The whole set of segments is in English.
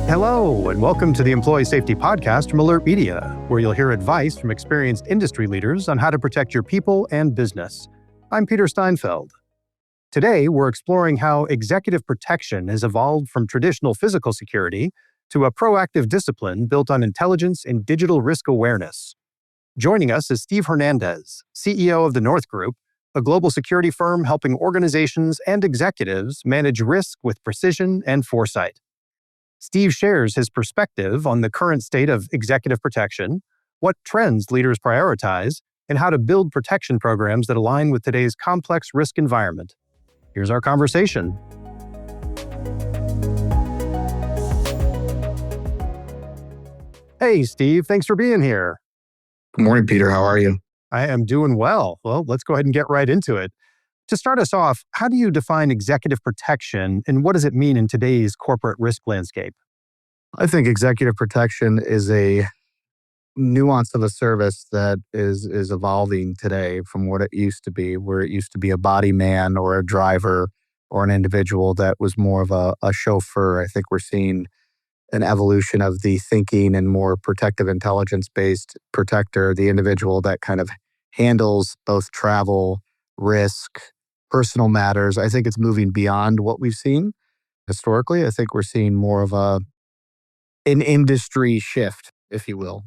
Hello, and welcome to the Employee Safety Podcast from Alert Media, where you'll hear advice from experienced industry leaders on how to protect your people and business. I'm Peter Steinfeld. Today, we're exploring how executive protection has evolved from traditional physical security to a proactive discipline built on intelligence and digital risk awareness. Joining us is Steve Hernandez, CEO of the North Group, a global security firm helping organizations and executives manage risk with precision and foresight. Steve shares his perspective on the current state of executive protection, what trends leaders prioritize, and how to build protection programs that align with today's complex risk environment. Here's our conversation. Hey, Steve, thanks for being here. Good morning, Peter. How are you? I am doing well. Well, let's go ahead and get right into it. To start us off, how do you define executive protection and what does it mean in today's corporate risk landscape? I think executive protection is a nuance of a service that is evolving today from what it used to be, where it used to be a body man or a driver or an individual that was more of a chauffeur. I think we're seeing an evolution of the thinking and more protective intelligence-based protector, the individual that kind of handles both travel, risk, personal matters. I think it's moving beyond what we've seen historically. I think we're seeing more of an industry shift, if you will.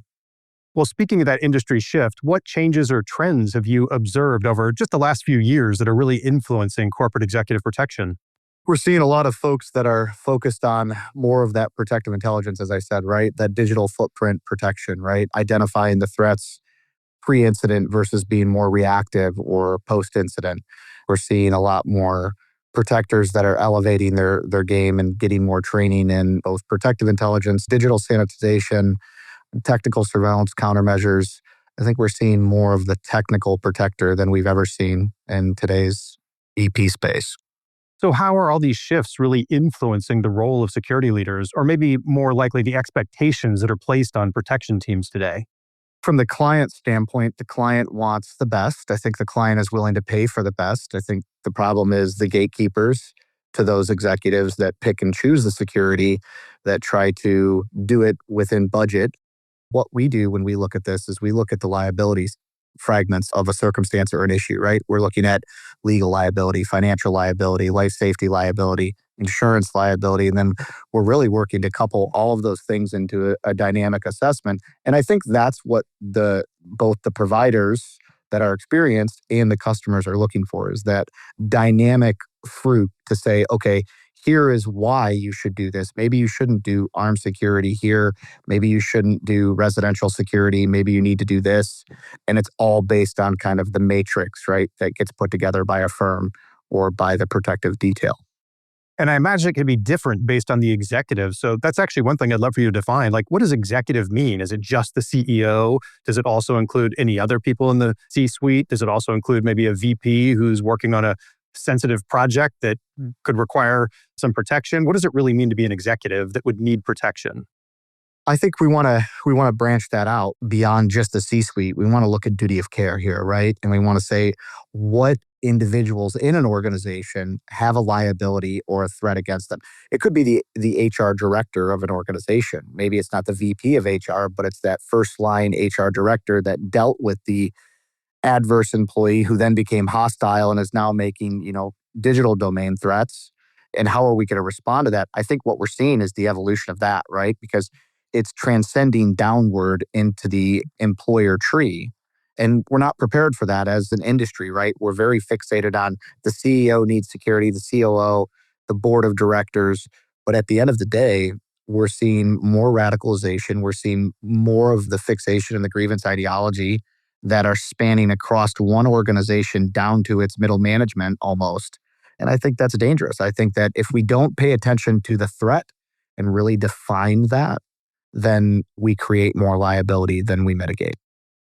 Well, speaking of that industry shift, what changes or trends have you observed over just the last few years that are really influencing corporate executive protection? We're seeing a lot of folks that are focused on more of that protective intelligence, as I said, right? That digital footprint protection, right? Identifying the threats pre-incident versus being more reactive or post-incident. We're seeing a lot more protectors that are elevating their game and getting more training in both protective intelligence, digital sanitization, technical surveillance countermeasures. I think we're seeing more of the technical protector than we've ever seen in today's EP space. So how are all these shifts really influencing the role of security leaders, or maybe more likely the expectations that are placed on protection teams today? From the client standpoint, the client wants the best. I think the client is willing to pay for the best. I think the problem is the gatekeepers to those executives that pick and choose the security, that try to do it within budget. What we do when we look at this is we look at the liabilities fragments of a circumstance or an issue, right? We're looking at legal liability, financial liability, life safety liability, insurance liability, and then we're really working to couple all of those things into a dynamic assessment. And I think that's what both the providers that are experienced and the customers are looking for, is that dynamic fruit to say, okay, here is why you should do this. Maybe you shouldn't do armed security here. Maybe you shouldn't do residential security. Maybe you need to do this. And it's all based on kind of the matrix, right, that gets put together by a firm or by the protective detail. And I imagine it can be different based on the executive. So that's actually one thing I'd love for you to define. Like, what does executive mean? Is it just the CEO? Does it also include any other people in the C-suite? Does it also include maybe a VP who's working on a sensitive project that could require some protection? What does it really mean to be an executive that would need protection? I think we want to branch that out beyond just the C-suite. We want to look at duty of care here, right? And we want to say what individuals in an organization have a liability or a threat against them. It could be the HR director of an organization. Maybe it's not the VP of HR, but it's that first line HR director that dealt with the adverse employee who then became hostile and is now making, digital domain threats. And how are we going to respond to that? I think what we're seeing is the evolution of that, right? Because it's transcending downward into the employer tree. And we're not prepared for that as an industry, right? We're very fixated on the CEO needs security, the COO, the board of directors. But at the end of the day, we're seeing more radicalization. We're seeing more of the fixation and the grievance ideology that are spanning across one organization down to its middle management almost. And I think that's dangerous. I think that if we don't pay attention to the threat and really define that, then we create more liability than we mitigate.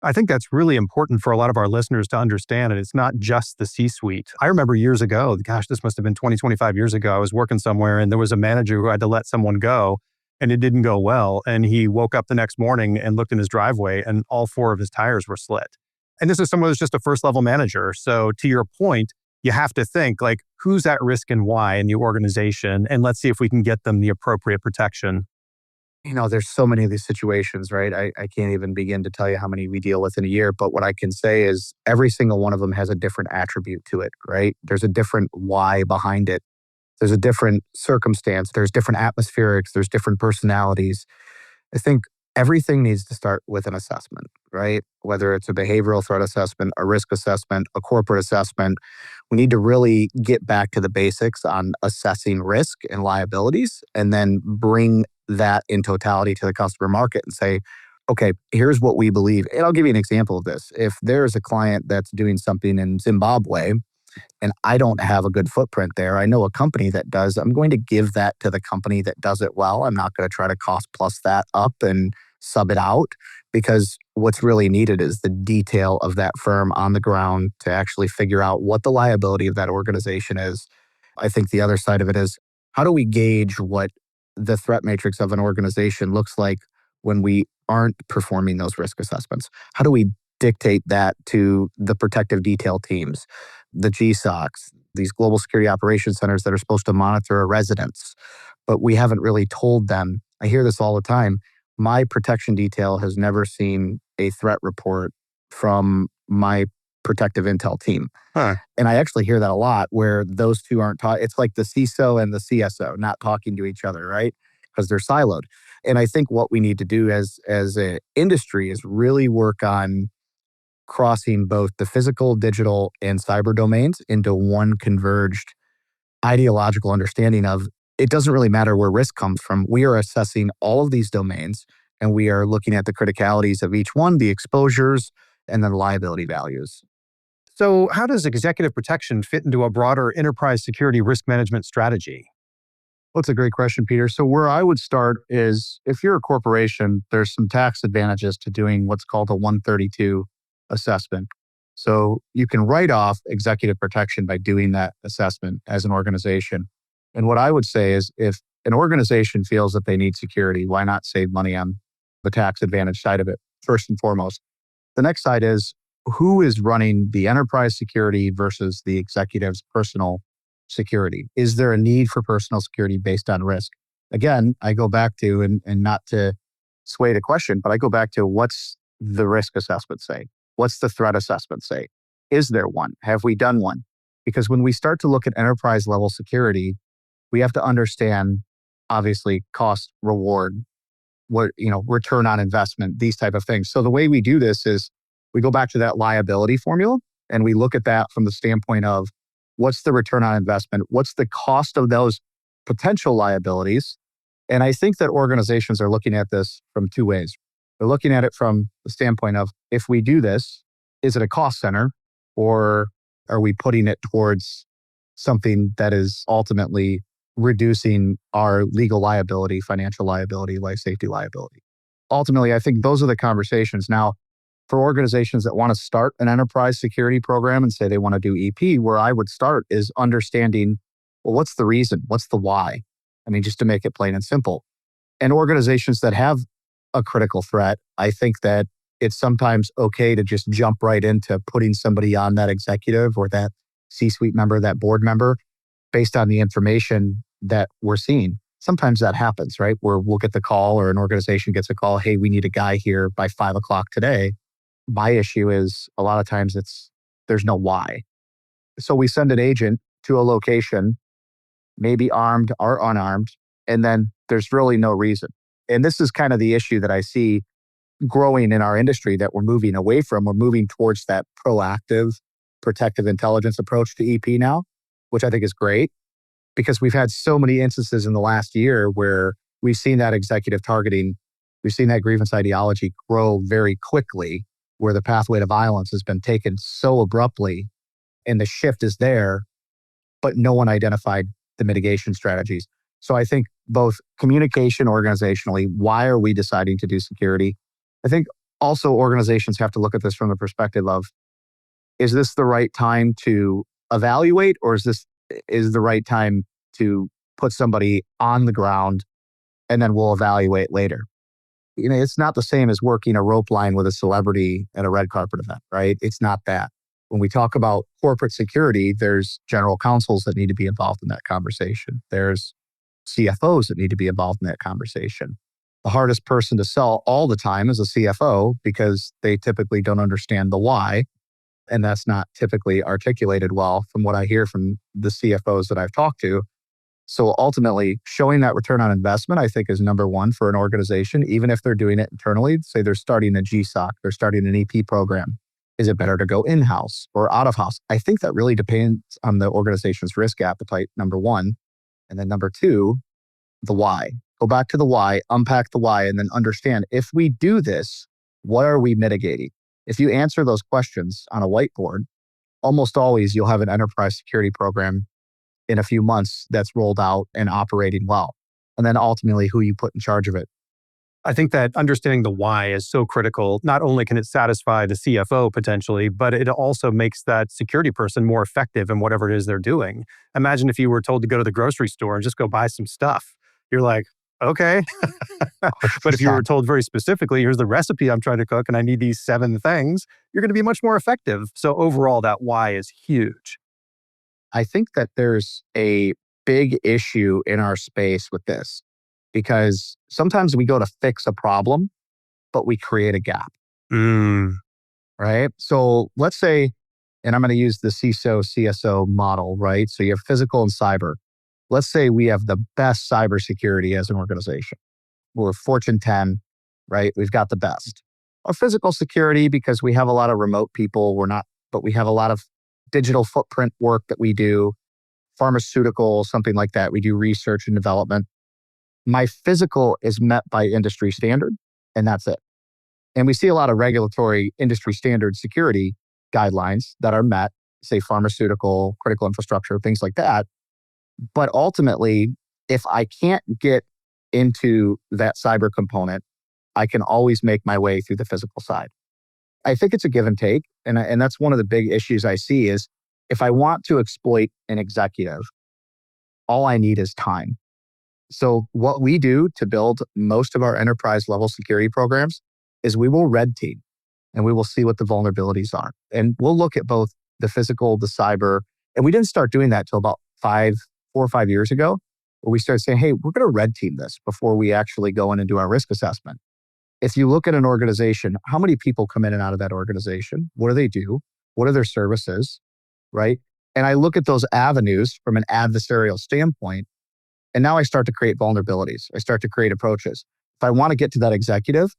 I think that's really important for a lot of our listeners to understand. And it's not just the C-suite. I remember years ago, this must have been 20, 25 years ago, I was working somewhere and there was a manager who had to let someone go and it didn't go well. And he woke up the next morning and looked in his driveway and all 4 of his tires were slit. And this is someone who's just a first level manager. So to your point, you have to think like, who's at risk and why in the organization? And let's see if we can get them the appropriate protection. There's so many of these situations, right? I can't even begin to tell you how many we deal with in a year. But what I can say is every single one of them has a different attribute to it, right? There's a different why behind it. There's a different circumstance. There's different atmospherics. There's different personalities. I think everything needs to start with an assessment, right? Whether it's a behavioral threat assessment, a risk assessment, a corporate assessment, we need to really get back to the basics on assessing risk and liabilities and then bring that in totality to the customer market and say, okay, here's what we believe. And I'll give you an example of this. If there's a client that's doing something in Zimbabwe and I don't have a good footprint there, I know a company that does, I'm going to give that to the company that does it well. I'm not going to try to cost plus that up and sub it out, because what's really needed is the detail of that firm on the ground to actually figure out what the liability of that organization is. I think the other side of it is, how do we gauge what the threat matrix of an organization looks like when we aren't performing those risk assessments? How do we dictate that to the protective detail teams, the GSOCs, these global security operations centers that are supposed to monitor a residence? But we haven't really told them. I hear this all the time. My protection detail has never seen a threat report from my protective intel team. Huh. And I actually hear that a lot where those two aren't taught. It's like the CISO and the CSO not talking to each other, right? Because they're siloed. And I think what we need to do as an industry is really work on crossing both the physical, digital, and cyber domains into one converged ideological understanding of, it doesn't really matter where risk comes from. We are assessing all of these domains and we are looking at the criticalities of each one, the exposures, and then liability values. So, how does executive protection fit into a broader enterprise security risk management strategy? Well, that's a great question, Peter. So where I would start is, if you're a corporation, there's some tax advantages to doing what's called a 132 assessment. So you can write off executive protection by doing that assessment as an organization. And what I would say is, if an organization feels that they need security, why not save money on the tax advantage side of it, first and foremost? The next side is, who is running the enterprise security versus the executive's personal security? Is there a need for personal security based on risk? Again, I go back to, and not to sway the question, but I go back to, what's the risk assessment say? What's the threat assessment say? Is there one? Have we done one? Because when we start to look at enterprise level security, we have to understand, obviously, cost, reward, return on investment, these type of things. So the way we do this is we go back to that liability formula and we look at that from the standpoint of, what's the return on investment? What's the cost of those potential liabilities? And I think that organizations are looking at this from two ways. They're looking at it from the standpoint of, if we do this, is it a cost center, or are we putting it towards something that is ultimately reducing our legal liability, financial liability, life safety liability? Ultimately, I think those are the conversations. Now, for organizations that want to start an enterprise security program and say they want to do EP, where I would start is understanding, well, what's the reason? What's the why? I mean, just to make it plain and simple. And organizations that have a critical threat, I think that it's sometimes okay to just jump right into putting somebody on that executive or that C-suite member, that board member, based on the information that we're seeing. Sometimes that happens, right? Where we'll get the call, or an organization gets a call, hey, we need a guy here by 5:00 today. My issue is, a lot of times there's no why. So we send an agent to a location, maybe armed or unarmed, and then there's really no reason. And this is kind of the issue that I see growing in our industry that we're moving away from. We're moving towards that proactive, protective intelligence approach to EP now, which I think is great, because we've had so many instances in the last year where we've seen that executive targeting, we've seen that grievance ideology grow very quickly, where the pathway to violence has been taken so abruptly and the shift is there, but no one identified the mitigation strategies. So I think both communication organizationally, why are we deciding to do security? I think also organizations have to look at this from the perspective of, is this the right time to evaluate, or is the right time to put somebody on the ground and then we'll evaluate later? It's not the same as working a rope line with a celebrity at a red carpet event, right? It's not that. When we talk about corporate security, there's general counsels that need to be involved in that conversation. There's CFOs that need to be involved in that conversation. The hardest person to sell all the time is a CFO because they typically don't understand the why. And that's not typically articulated well from what I hear from the CFOs that I've talked to. So ultimately, showing that return on investment, I think, is number one for an organization, even if they're doing it internally. Say they're starting a GSOC, they're starting an EP program. Is it better to go in-house or out-of-house? I think that really depends on the organization's risk appetite, number one. And then number two, the why. Go back to the why, unpack the why, and then understand, if we do this, what are we mitigating? If you answer those questions on a whiteboard, almost always you'll have an enterprise security program in a few months that's rolled out and operating well. And then ultimately who you put in charge of it. I think that understanding the why is so critical. Not only can it satisfy the CFO potentially, but it also makes that security person more effective in whatever it is they're doing. Imagine if you were told to go to the grocery store and just go buy some stuff. You're like, okay. But if you were told very specifically, here's the recipe I'm trying to cook and I need these 7 things, you're going to be much more effective. So overall, that why is huge. I think that there's a big issue in our space with this, because sometimes we go to fix a problem, but we create a gap, right? So let's say, and I'm going to use the CISO, CSO model, right? So you have physical and cyber. Let's say we have the best cybersecurity as an organization. We're Fortune 10, right? We've got the best. Our physical security, because we have a lot of remote people, but we have a lot of digital footprint work that we do, pharmaceutical, something like that. We do research and development. My physical is met by industry standard, and that's it. And we see a lot of regulatory industry standard security guidelines that are met, say pharmaceutical, critical infrastructure, things like that. But ultimately, if I can't get into that cyber component, I can always make my way through the physical side. I think it's a give and take. And that's one of the big issues I see is, if I want to exploit an executive, all I need is time. So what we do to build most of our enterprise level security programs is we will red team and we will see what the vulnerabilities are. And we'll look at both the physical, the cyber. And we didn't start doing that till about 4 or 5 years ago, where we started saying, hey, we're going to red team this before we actually go in and do our risk assessment. If you look at an organization, how many people come in and out of that organization? What do they do? What are their services? Right? And I look at those avenues from an adversarial standpoint, and now I start to create vulnerabilities. I start to create approaches. If I want to get to that executive,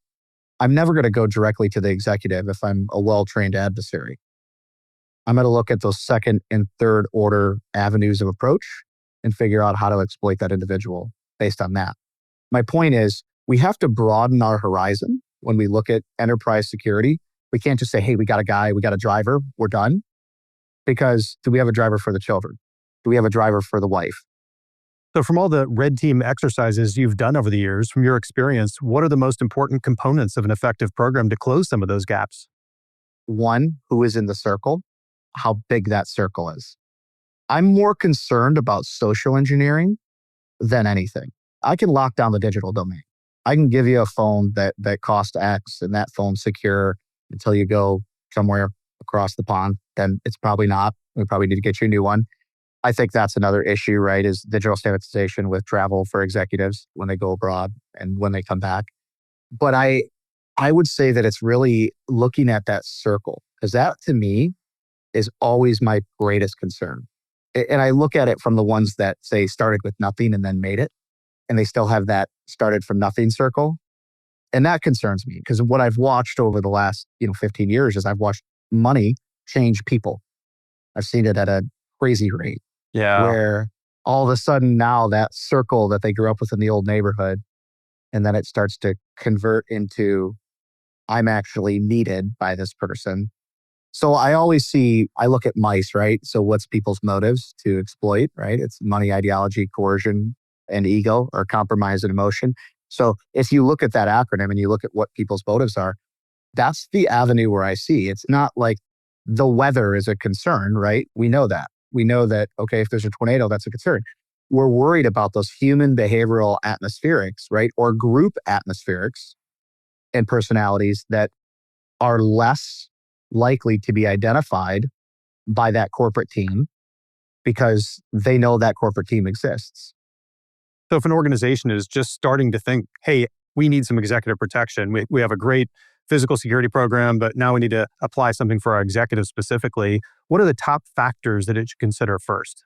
I'm never going to go directly to the executive if I'm a well-trained adversary. I'm going to look at those second and third order avenues of approach and figure out how to exploit that individual based on that. My point is, we have to broaden our horizon when we look at enterprise security. We can't just say, hey, we got a guy, we got a driver, we're done. Because do we have a driver for the children? Do we have a driver for the wife? So from all the red team exercises you've done over the years, from your experience, what are the most important components of an effective program to close some of those gaps? One, who is in the circle, how big that circle is. I'm more concerned about social engineering than anything. I can lock down the digital domain. I can give you a phone that costs X and that phone's secure until you go somewhere across the pond. Then it's probably not. We probably need to get you a new one. I think that's another issue, right? Is digital standardization with travel for executives when they go abroad and when they come back. But I would say that it's really looking at that circle, because that to me is always my greatest concern. And I look at it from the ones that say started with nothing and then made it, and they still have that started from nothing circle. And that concerns me, because what I've watched over the last 15 years is I've watched money change people. I've seen it at a crazy rate. Yeah. Where all of a sudden now that circle that they grew up with in the old neighborhood, and then it starts to convert into, I'm actually needed by this person. So I look at mice, right? So what's people's motives to exploit, right? It's money, ideology, coercion, and ego, or compromise and emotion. So if you look at that acronym and you look at what people's motives are, that's the avenue where I see. It's not like the weather is a concern, right? We know that. We know that, okay, if there's a tornado, that's a concern. We're worried about those human behavioral atmospherics, right? Or group atmospherics and personalities that are less likely to be identified by that corporate team because they know that corporate team exists. So if an organization is just starting to think, hey, we need some executive protection. We have a great physical security program, but now we need to apply something for our executives specifically. What are the top factors that it should consider first?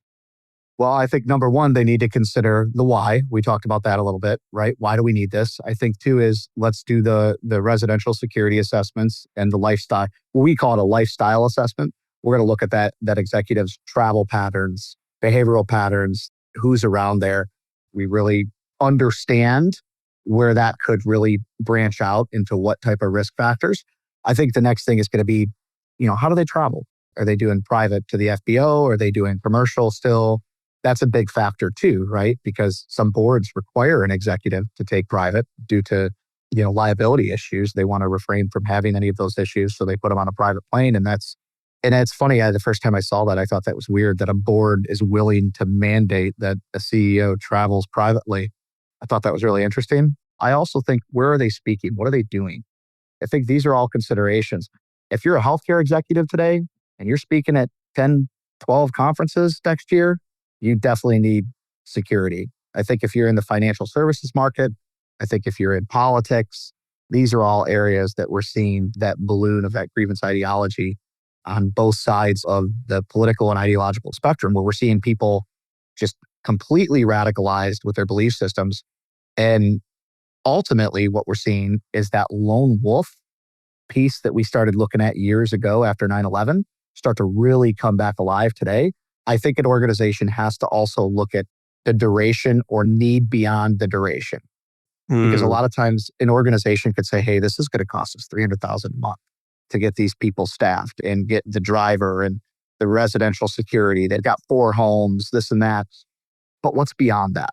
Well, I think number one, they need to consider the why. We talked about that a little bit, right? Why do we need this? I think two is let's do the residential security assessments and the lifestyle. We call it a lifestyle assessment. We're going to look at that executive's travel patterns, behavioral patterns, who's around there. We really understand where that could really branch out into what type of risk factors. I think the next thing is going to be, how do they travel? Are they doing private to the FBO? Are they doing commercial still? That's a big factor too, right? Because some boards require an executive to take private due to, liability issues. They want to refrain from having any of those issues. So they put them on a private plane. And it's funny. The first time I saw that, I thought that was weird that a board is willing to mandate that a CEO travels privately. I thought that was really interesting. I also think, where are they speaking? What are they doing? I think these are all considerations. If you're a healthcare executive today and you're speaking at 10, 12 conferences next year, you definitely need security. I think if you're in the financial services market, I think if you're in politics, these are all areas that we're seeing that balloon of that grievance ideology on both sides of the political and ideological spectrum, where we're seeing people just completely radicalized with their belief systems. And ultimately, what we're seeing is that lone wolf piece that we started looking at years ago after 9/11 start to really come back alive today. I think an organization has to also look at the duration or need beyond the duration. Because a lot of times an organization could say, hey, this is going to cost us $300,000 a month to get these people staffed and get the driver and the residential security. They've got 4 homes, this and that. But what's beyond that?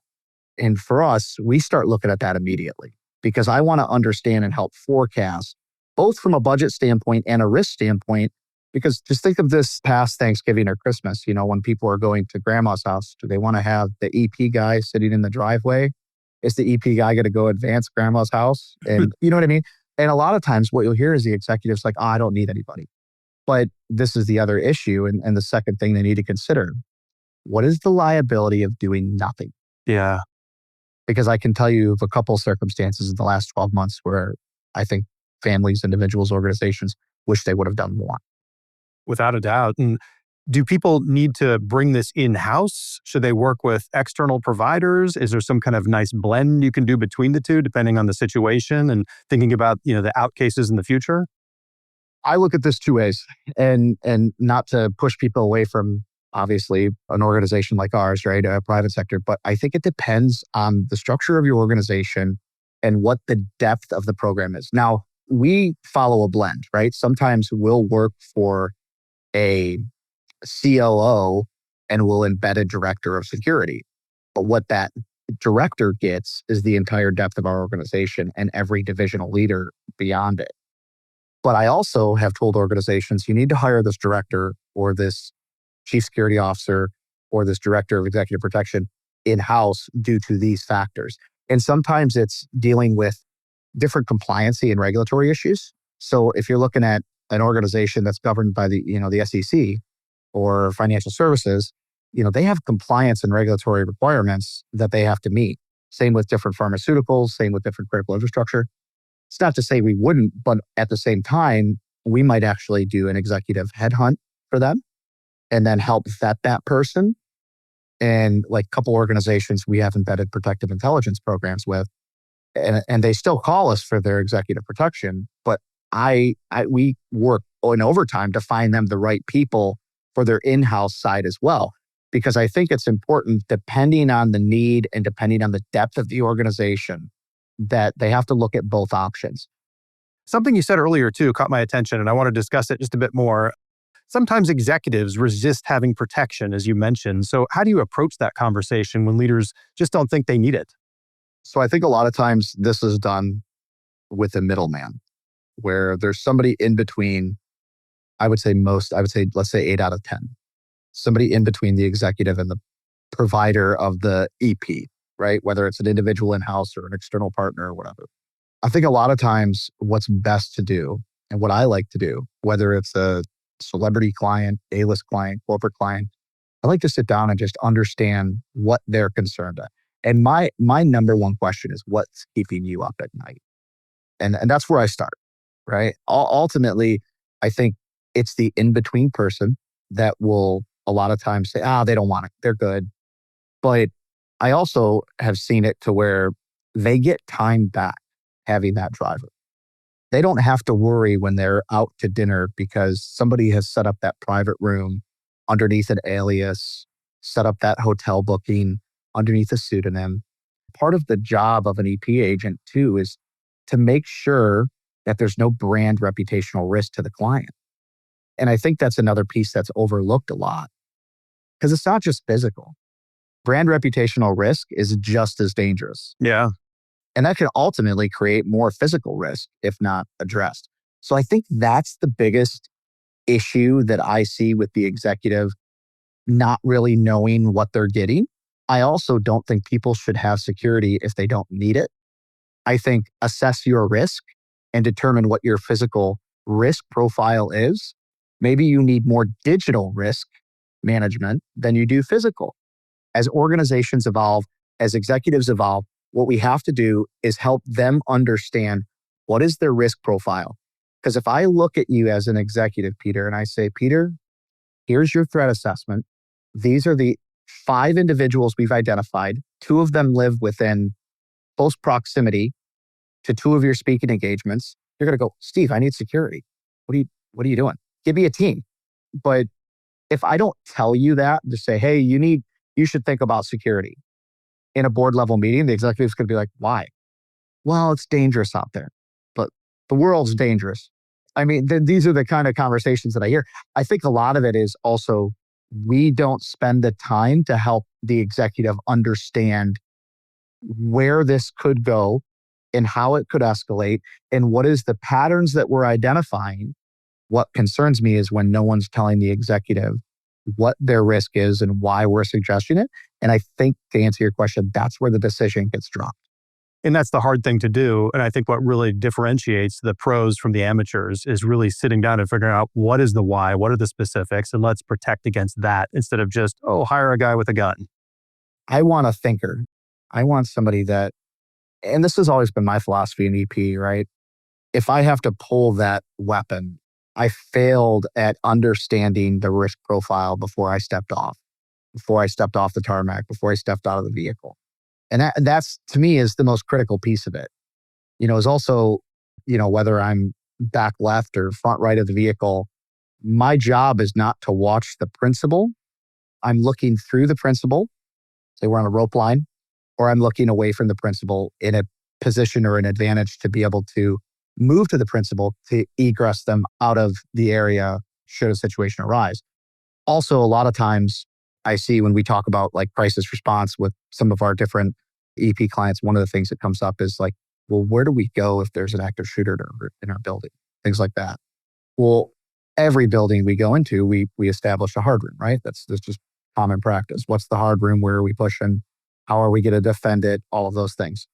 And for us, we start looking at that immediately because I want to understand and help forecast, both from a budget standpoint and a risk standpoint. Because just think of this past Thanksgiving or Christmas, when people are going to grandma's house, do they want to have the EP guy sitting in the driveway? Is the EP guy going to go advance grandma's house? And you know what I mean? And a lot of times what you'll hear is the executives like, I don't need anybody. But this is the other issue. And the second thing they need to consider, what is the liability of doing nothing? Yeah. Because I can tell you of a couple of circumstances in the last 12 months where I think families, individuals, organizations wish they would have done more. Without a doubt. And do people need to bring this in-house? Should they work with external providers? Is there some kind of nice blend you can do between the two, depending on the situation and thinking about, the out cases in the future? I look at this two ways, and not to push people away from, obviously, an organization like ours, right? A private sector. But I think it depends on the structure of your organization and what the depth of the program is. Now, we follow a blend, right? Sometimes we'll work for a COO and we'll embed a director of security. But what that director gets is the entire depth of our organization and every divisional leader beyond it. But I also have told organizations, you need to hire this director or this chief security officer or this director of executive protection in-house due to these factors. And sometimes it's dealing with different compliancy and regulatory issues. So if you're looking at an organization that's governed by the SEC or financial services, they have compliance and regulatory requirements that they have to meet. Same with different pharmaceuticals, same with different critical infrastructure. It's not to say we wouldn't, but at the same time, we might actually do an executive headhunt for them and then help vet that person. And like a couple organizations we have embedded protective intelligence programs with, and they still call us for their executive protection, but we work in overtime to find them the right people for their in-house side as well. Because I think it's important, depending on the need and depending on the depth of the organization, that they have to look at both options. Something you said earlier too caught my attention, and I want to discuss it just a bit more. Sometimes executives resist having protection, as you mentioned. So how do you approach that conversation when leaders just don't think they need it? So I think a lot of times this is done with a middleman, where there's somebody in between. Let's say 8 out of 10. Somebody in between the executive and the provider of the EP, right? Whether it's an individual in-house or an external partner or whatever. I think a lot of times what's best to do, and what I like to do, whether it's a celebrity client, A-list client, corporate client, I like to sit down and just understand what they're concerned at. And my number one question is, what's keeping you up at night? And that's where I start, right? Ultimately, I think it's the in-between person that will a lot of times say, they don't want it. They're good. But I also have seen it to where they get time back having that driver. They don't have to worry when they're out to dinner because somebody has set up that private room underneath an alias, set up that hotel booking underneath a pseudonym. Part of the job of an EP agent too is to make sure that there's no brand reputational risk to the client. And I think that's another piece that's overlooked a lot because it's not just physical. Brand reputational risk is just as dangerous. Yeah. And that can ultimately create more physical risk if not addressed. So I think that's the biggest issue that I see with the executive not really knowing what they're getting. I also don't think people should have security if they don't need it. I think assess your risk and determine what your physical risk profile is. Maybe you need more digital risk management than you do physical. As organizations evolve, as executives evolve, what we have to do is help them understand what is their risk profile. Because if I look at you as an executive, Peter, and I say, Peter, here's your threat assessment. These are the 5 individuals we've identified. 2 of them live within close proximity to 2 of your speaking engagements. You're going to go, Steve, I need security. What are you doing? Give me a team. But if I don't tell you that, to say, hey, you should think about security. In a board level meeting, the executive's going to be like, why? Well, it's dangerous out there, but the world's dangerous. I mean, these are the kind of conversations that I hear. I think a lot of it is also we don't spend the time to help the executive understand where this could go and how it could escalate and what is the patterns that we're identifying. What concerns me is when no one's telling the executive what their risk is and why we're suggesting it. And I think to answer your question, that's where the decision gets dropped. And that's the hard thing to do. And I think what really differentiates the pros from the amateurs is really sitting down and figuring out what is the why, what are the specifics, and let's protect against that instead of just, hire a guy with a gun. I want a thinker. I want somebody that, and this has always been my philosophy in EP, right? If I have to pull that weapon, I failed at understanding the risk profile before I stepped off the tarmac, before I stepped out of the vehicle. And that's to me is the most critical piece of it. Is also, whether I'm back left or front right of the vehicle, my job is not to watch the principal. I'm looking through the principal, say we're on a rope line, or I'm looking away from the principal in a position or an advantage to be able to move to the principal to egress them out of the area should a situation arise. Also, a lot of times I see when we talk about like crisis response with some of our different EP clients, one of the things that comes up is like, well, where do we go if there's an active shooter in our building? Things like that. Well, every building we go into, we establish a hard room, right? That's just common practice. What's the hard room? Where are we pushing? How are we going to defend it? All of those things.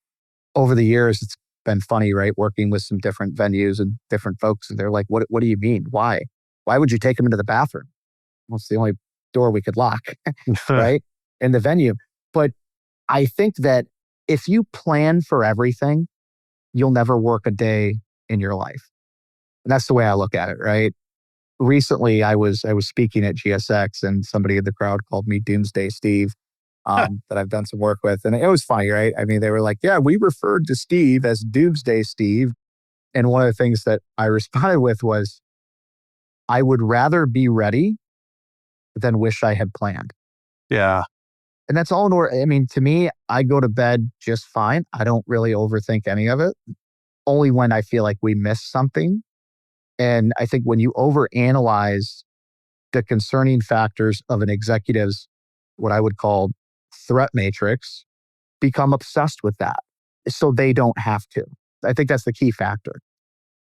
Over the years, it's been funny, right? Working with some different venues and different folks. And they're like, what do you mean? Why? Why would you take them into the bathroom? Well, it's the only door we could lock, right? In the venue. But I think that if you plan for everything, you'll never work a day in your life. And that's the way I look at it, right? Recently, I was speaking at GSX and somebody in the crowd called me Doomsday Steve. That I've done some work with. And it was funny, right? I mean, they were like, yeah, we referred to Steve as Doomsday Steve. And one of the things that I responded with was, I would rather be ready than wish I had planned. Yeah. And that's all in order. I mean, to me, I go to bed just fine. I don't really overthink any of it. Only when I feel like we missed something. And I think when you overanalyze the concerning factors of an executive's, what I would call threat matrix, become obsessed with that so they don't have to. I think that's the key factor.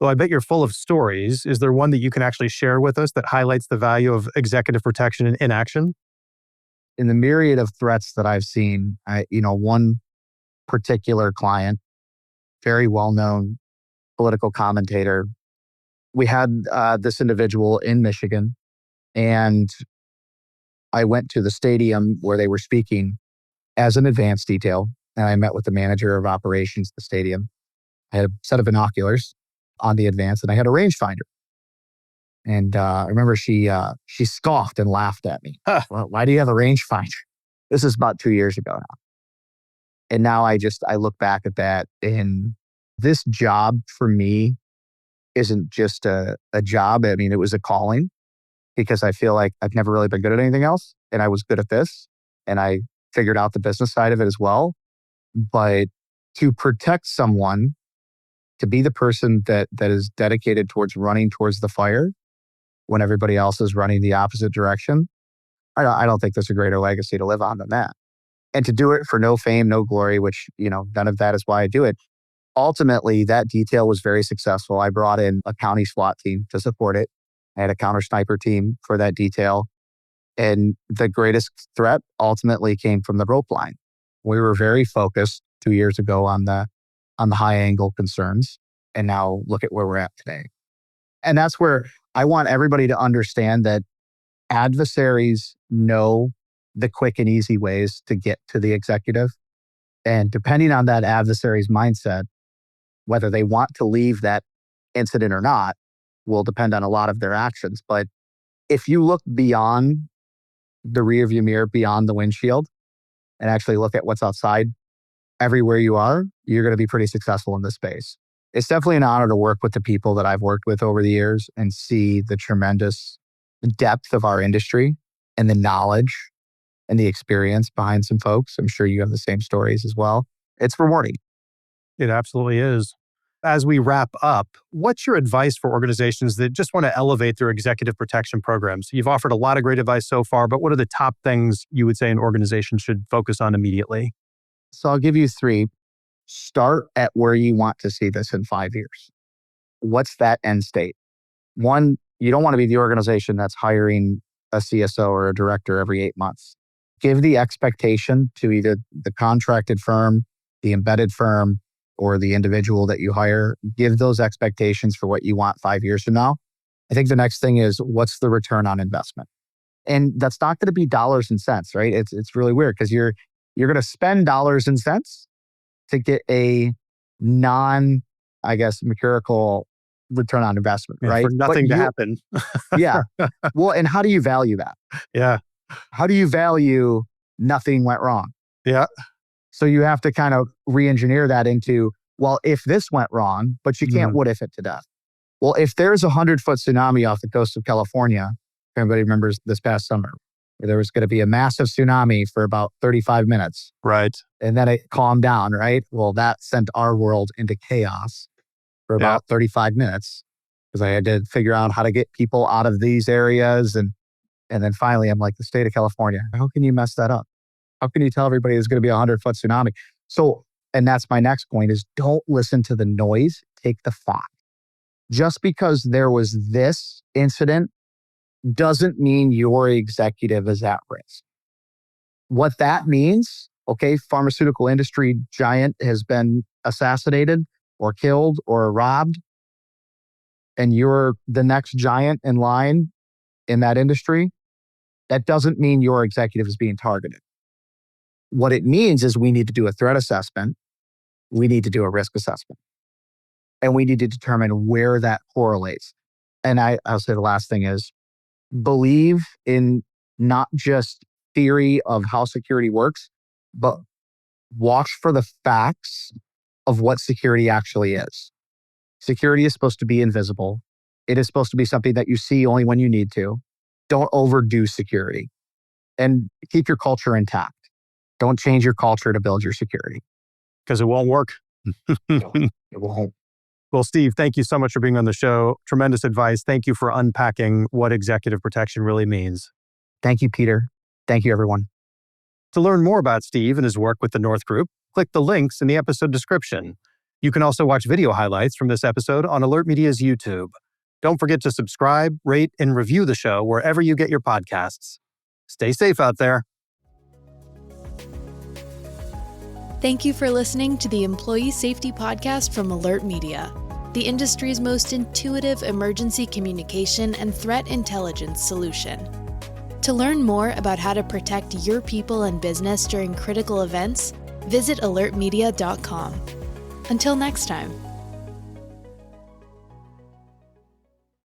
Well, I bet you're full of stories. Is there one that you can actually share with us that highlights the value of executive protection in action? In the myriad of threats that I've seen, one particular client, very well-known political commentator, we had this individual in Michigan, and I went to the stadium where they were speaking as an advance detail. and I met with the manager of operations at the stadium. I had a set of binoculars on the Advance, and I had a rangefinder. And I remember she scoffed and laughed at me. Huh. Well, why do you have a rangefinder? This is about 2 years ago now. And now I look back at that, and this job for me isn't just a job. I mean, it was a calling, because I feel like I've never really been good at anything else. And I was good at this, and I figured out the business side of it as well. But to protect someone, to be the person that is dedicated towards running towards the fire when everybody else is running the opposite direction, I don't think there's a greater legacy to live on than that. And to do it for no fame, no glory, which, none of that is why I do it. Ultimately, that detail was very successful. I brought in a county SWAT team to support it. I had a counter sniper team for that detail. And the greatest threat ultimately came from the rope line. We were very focused 2 years ago on the high angle concerns. And now look at where we're at today. And that's where I want everybody to understand that adversaries know the quick and easy ways to get to the executive. And depending on that adversary's mindset, whether they want to leave that incident or not will depend on a lot of their actions. But if you look beyond the rearview mirror, beyond the windshield, and actually look at what's outside, everywhere you are, you're going to be pretty successful in this space. It's definitely an honor to work with the people that I've worked with over the years and see the tremendous depth of our industry and the knowledge and the experience behind some folks. I'm sure you have the same stories as well. It's rewarding. It absolutely is. As we wrap up, what's your advice for organizations that just want to elevate their executive protection programs? You've offered a lot of great advice so far, but what are the top things you would say an organization should focus on immediately? So I'll give you 3. Start at where you want to see this in 5 years. What's that end state? 1, you don't want to be the organization that's hiring a CSO or a director every 8 months. Give the expectation to either the contracted firm, the embedded firm, or the individual that you hire. Give those expectations for what you want 5 years from now. I think the next thing is, what's the return on investment? And that's not going to be dollars and cents, right? It's really weird, because you're going to spend dollars and cents to get a mercurial return on investment, right? For nothing to happen. Yeah. Well, and how do you value that? Yeah. How do you value nothing went wrong? Yeah. So you have to kind of re-engineer that into, well, if this went wrong, but you can't what if it to death. Well, if there's a 100-foot tsunami off the coast of California, if anybody remembers this past summer, where there was going to be a massive tsunami for about 35 minutes. Right. And then it calmed down, right? Well, that sent our world into chaos for about 35 minutes, because I had to figure out how to get people out of these areas. And then finally, I'm like, the state of California, how can you mess that up? How can you tell everybody there's going to be a 100-foot tsunami? So, and that's my next point, is don't listen to the noise, take the fact. Just because there was this incident doesn't mean your executive is at risk. What that means, okay, pharmaceutical industry giant has been assassinated or killed or robbed, and you're the next giant in line in that industry, that doesn't mean your executive is being targeted. What it means is we need to do a threat assessment, we need to do a risk assessment, and we need to determine where that correlates. And I'll say the last thing is, believe in not just theory of how security works, but watch for the facts of what security actually is. Security is supposed to be invisible. It is supposed to be something that you see only when you need to. Don't overdo security, and keep your culture intact. Don't change your culture to build your security. Because it won't work. No, it won't. Well, Steve, thank you so much for being on the show. Tremendous advice. Thank you for unpacking what executive protection really means. Thank you, Peter. Thank you, everyone. To learn more about Steve and his work with the North Group, click the links in the episode description. You can also watch video highlights from this episode on Alert Media's YouTube. Don't forget to subscribe, rate, and review the show wherever you get your podcasts. Stay safe out there. Thank you for listening to the Employee Safety Podcast from Alert Media, the industry's most intuitive emergency communication and threat intelligence solution. To learn more about how to protect your people and business during critical events, visit alertmedia.com. Until next time.